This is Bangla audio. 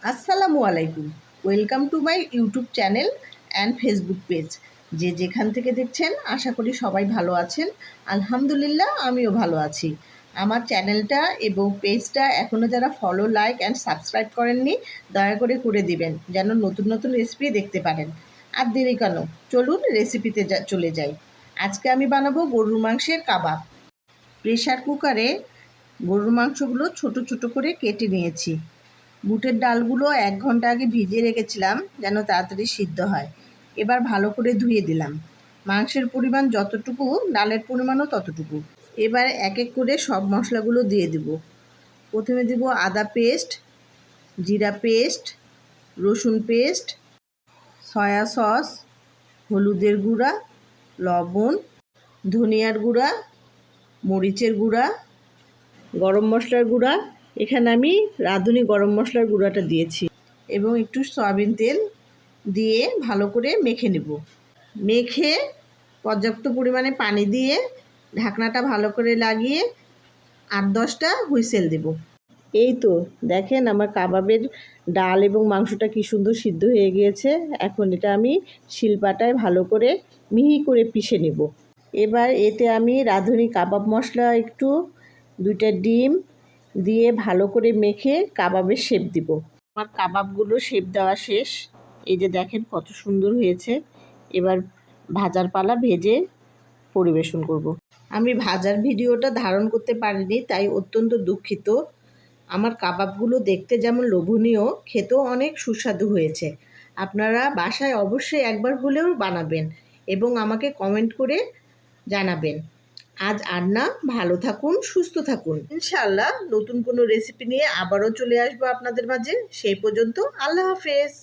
আসসালামু আলাইকুম। Welcome to my YouTube channel and Facebook page. যে যেখান থেকে দেখছেন আশা করি সবাই ভালো আছেন। আলহামদুলিল্লাহ আমিও ভালো আছি। আমার চ্যানেলটা এবং পেজটা এখনও যারা ফলো, লাইক অ্যান্ড সাবস্ক্রাইব করেননি দয়া করে দিবেন, যেন নতুন নতুন রেসিপি দেখতে পারেন। আর দেরি কেন, চলুন রেসিপিতে চলে যাই। আজকে আমি বানাবো গরুর মাংসের কাবাব। প্রেশার কুকারে গরুর মাংসগুলো ছোট ছোট করে কেটে নিয়েছি। বুটের ডালগুলো 1 ঘন্টা আগে ভিজিয়ে রেখেছিলাম যেন তাড়াতাড়ি সিদ্ধ হয়। এবার ভালো করে ধুয়ে দিলাম। মাংসের পরিমাণ যতটুকু, ডালের পরিমাণও ততটুকু। এবার এক এক করে সব মশলাগুলো দিয়ে দিব। প্রথমে দিব আদা পেস্ট, জিরা পেস্ট, রসুন পেস্ট, সয়া সস, হলুদের গুঁড়া, লবণ, ধনিয়ার গুঁড়া, মরিচের গুঁড়া, গরম মশলার গুঁড়া। এখানে আমি রাঁধুনি গরম মশলার গুঁড়াটা দিয়েছি এবং একটু সয়াবিন তেল দিয়ে ভালো করে মেখে নেব। মেখে পর্যাপ্ত পরিমাণে পানি দিয়ে ঢাকনাটা ভালো করে লাগিয়ে 8-10টা হুইসেল দেব। এই তো দেখেন আমার কাবাবের ডাল এবং মাংসটা কি সুন্দর সিদ্ধ হয়ে গিয়েছে। এখন এটা আমি শিলপাটায় ভালো করে মিহি করে পিষে নেব। এবার এতে আমি রাঁধুনি কাবাব মশলা একটু, 2টা ডিম দিয়ে ভালো করে মেখে কাবাবের শেপ দিব। আমার কাবাবগুলো শেপ দেওয়া শেষ। এই যে দেখেন কত সুন্দর হয়েছে। এবার ভাজার পালা, ভেজে পরিবেশন করব। আমি ভাজার ভিডিওটা ধারণ করতে পারিনি, তাই অত্যন্ত দুঃখিত। আমার কাবাবগুলো দেখতে যেমন লোভনীয়, খেতেও অনেক সুস্বাদু হয়েছে। আপনারা বাসায় অবশ্যই একবার হলেও বানাবেন এবং আমাকে কমেন্ট করে জানাবেন। আজ আর না, ভালো থাকুন, সুস্থ থাকুন। ইনশাআল্লাহ নতুন কোনো রেসিপি নিয়ে আবারও চলে আসবো আপনাদের মাঝে। সেই পর্যন্ত আল্লাহ হাফেজ।